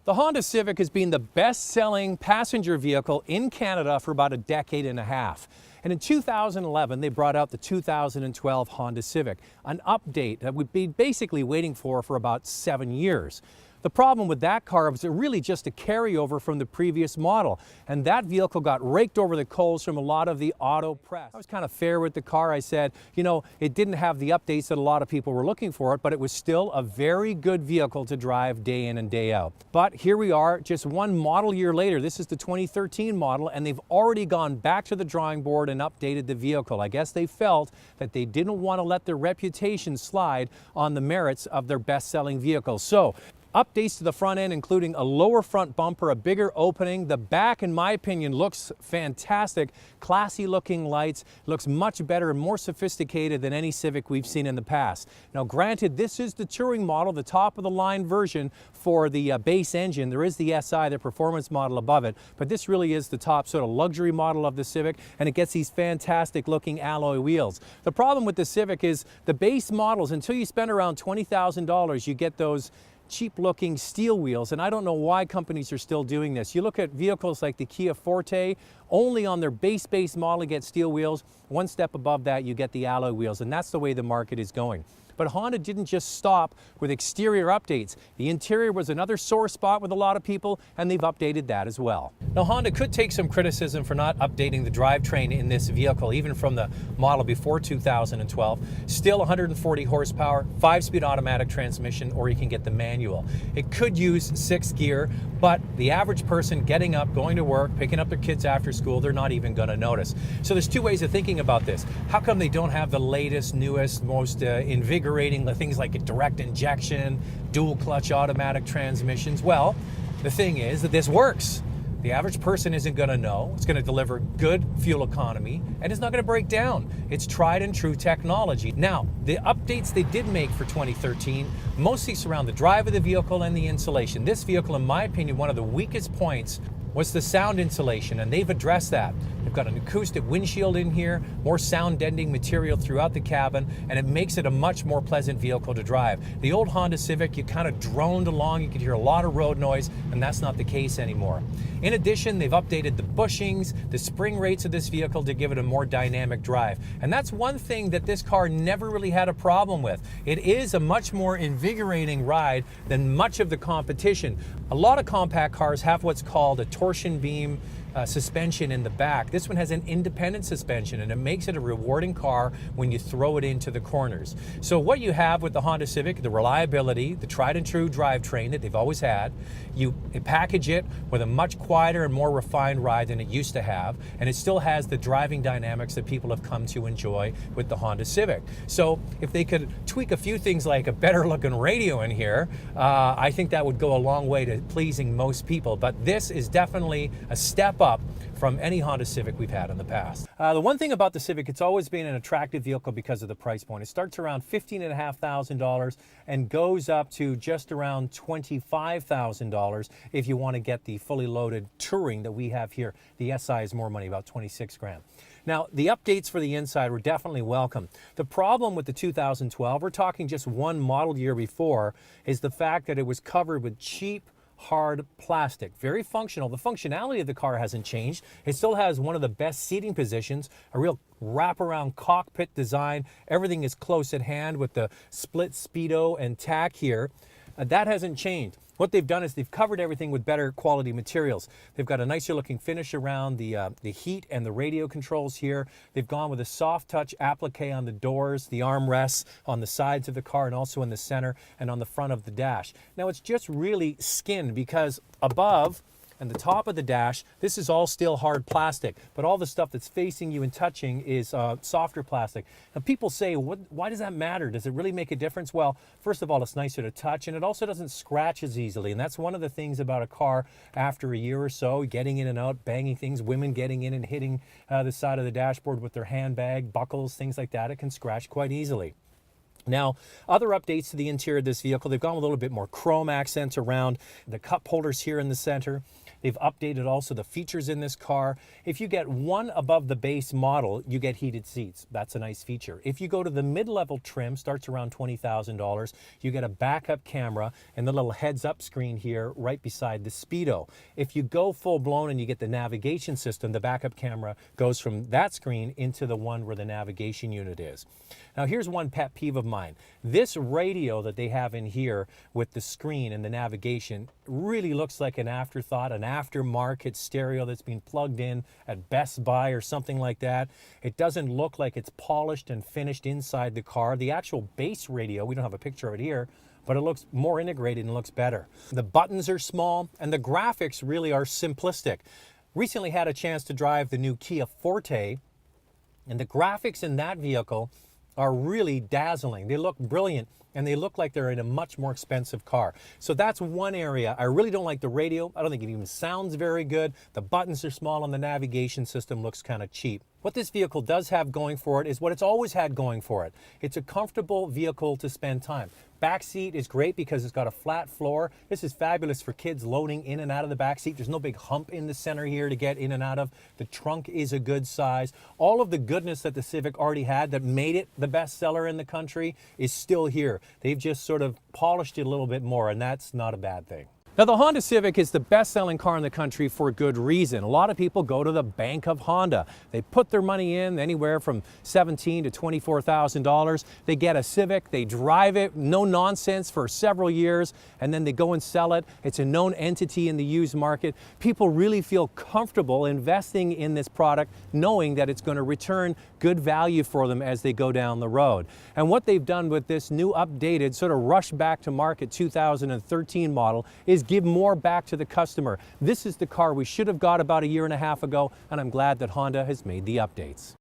The Honda Civic has been the best-selling passenger vehicle in Canada for about a decade and a half. And in 2011, they brought out the 2012 Honda Civic, an update that we've been basically waiting for about 7 years. The problem with that car was really just a carryover from the previous model, and that vehicle got raked over the coals from a lot of the auto press. I was kind of fair with the car. I said, you know, it didn't have the updates that a lot of people were looking for it, but it was still a very good vehicle to drive day in and day out. But here we are, just one model year later. This is the 2013 model, and they've already gone back to the drawing board and updated the vehicle. I guess they felt that they didn't want to let their reputation slide on the merits of their best-selling vehicle. So, updates to the front end, including a lower front bumper, a bigger opening. The back, in my opinion, looks fantastic. Classy looking lights, looks much better and more sophisticated than any Civic we've seen in the past. Now granted, this is the touring model, the top of the line version for the base engine. There is the SI, the performance model above it, but this really is the top sort of luxury model of the Civic, and it gets these fantastic looking alloy wheels. The problem with the Civic is the base models, until you spend around $20,000, you get those cheap looking steel wheels, and I don't know why companies are still doing this. You look at vehicles like the Kia Forte, only on their base model you get steel wheels. One step above that you get the alloy wheels, and that's the way the market is going. But Honda didn't just stop with exterior updates. The interior was another sore spot with a lot of people, and they've updated that as well. Now Honda could take some criticism for not updating the drivetrain in this vehicle, even from the model before 2012. Still 140 horsepower, 5-speed automatic transmission, or you can get the manual. It could use 6th gear, but the average person getting up, going to work, picking up their kids after school, they're not even going to notice. So there's two ways of thinking about this. How come they don't have the latest, newest, most invigorating things like a direct injection, dual clutch automatic transmissions? Well, the thing is that this works. The average person isn't going to know. It's going to deliver good fuel economy, and it's not going to break down. It's tried and true technology. Now, the updates they did make for 2013 mostly surround the drive of the vehicle and the insulation. This vehicle, in my opinion, one of the weakest points was the sound insulation, and they've addressed that. They've got an acoustic windshield in here, more sound deadening material throughout the cabin, and it makes it a much more pleasant vehicle to drive. The old Honda Civic, you kind of droned along, you could hear a lot of road noise, and that's not the case anymore. In addition, they've updated the bushings, the spring rates of this vehicle to give it a more dynamic drive. And that's one thing that this car never really had a problem with. It is a much more invigorating ride than much of the competition. A lot of compact cars have what's called a torsion beam suspension in the back. This one has an independent suspension, and it makes it a rewarding car when you throw it into the corners. So what you have with the Honda Civic, the reliability, the tried and true drivetrain that they've always had, you package it with a much quieter and more refined ride than it used to have, and it still has the driving dynamics that people have come to enjoy with the Honda Civic. So if they could tweak a few things like a better looking radio in here, I think that would go a long way to pleasing most people. But this is definitely a step up from any Honda Civic we've had in the past. The one thing about the Civic, it's always been an attractive vehicle because of the price point. It starts around $15,500 and goes up to just around $25,000 if you want to get the fully loaded touring that we have here. The SI is more money, about 26 grand. Now, the updates for the inside were definitely welcome. The problem with the 2012, we're talking just one model year before, is the fact that it was covered with cheap, hard plastic. Very functional. The functionality of the car hasn't changed. It still has one of the best seating positions, a real wraparound cockpit design. Everything is close at hand with the split speedo and tack here. That hasn't changed. What they've done is they've covered everything with better quality materials. They've got a nicer looking finish around the heat and the radio controls here. They've gone with a soft touch applique on the doors, the armrests, on the sides of the car, and also in the center and on the front of the dash. Now it's just really skinned because above and the top of the dash, this is all still hard plastic, but all the stuff that's facing you and touching is softer plastic. Now people say, why does that matter? Does it really make a difference? Well, first of all, it's nicer to touch, and it also doesn't scratch as easily, and that's one of the things about a car after a year or so, getting in and out, banging things, women getting in and hitting the side of the dashboard with their handbag, buckles, things like that. It can scratch quite easily. Now, other updates to the interior of this vehicle, they've gone a little bit more chrome accents around the cup holders here in the center. They've updated also the features in this car. If you get one above the base model, you get heated seats. That's a nice feature. If you go to the mid-level trim, starts around $20,000, you get a backup camera and the little heads-up screen here right beside the Speedo. If you go full-blown and you get the navigation system, the backup camera goes from that screen into the one where the navigation unit is. Now, here's one pet peeve of mine. This radio that they have in here with the screen and the navigation really looks like an afterthought, an aftermarket stereo that's been plugged in at Best Buy or something like that. It doesn't look like it's polished and finished inside the car. The actual base radio, we don't have a picture of it here, but it looks more integrated and looks better. The buttons are small and the graphics really are simplistic. Recently had a chance to drive the new Kia Forte, and the graphics in that vehicle are really dazzling. They look brilliant and they look like they're in a much more expensive car. So that's one area. I really don't like the radio. I don't think it even sounds very good. The buttons are small and the navigation system looks kind of cheap. What this vehicle does have going for it is what it's always had going for it. It's a comfortable vehicle to spend time. Back seat is great because it's got a flat floor. This is fabulous for kids loading in and out of the back seat. There's no big hump in the center here to get in and out of. The trunk is a good size. All of the goodness that the Civic already had that made it the best seller in the country is still here. They've just sort of polished it a little bit more, and that's not a bad thing. Now, the Honda Civic is the best-selling car in the country for good reason. A lot of people go to the bank of Honda. They put their money in anywhere from $17,000 to $24,000. They get a Civic, they drive it, no nonsense, for several years, and then they go and sell it. It's a known entity in the used market. People really feel comfortable investing in this product, knowing that it's going to return good value for them as they go down the road. And what they've done with this new updated, sort of rush back to market 2013 model is give more back to the customer. This is the car we should have got about a year and a half ago, and I'm glad that Honda has made the updates.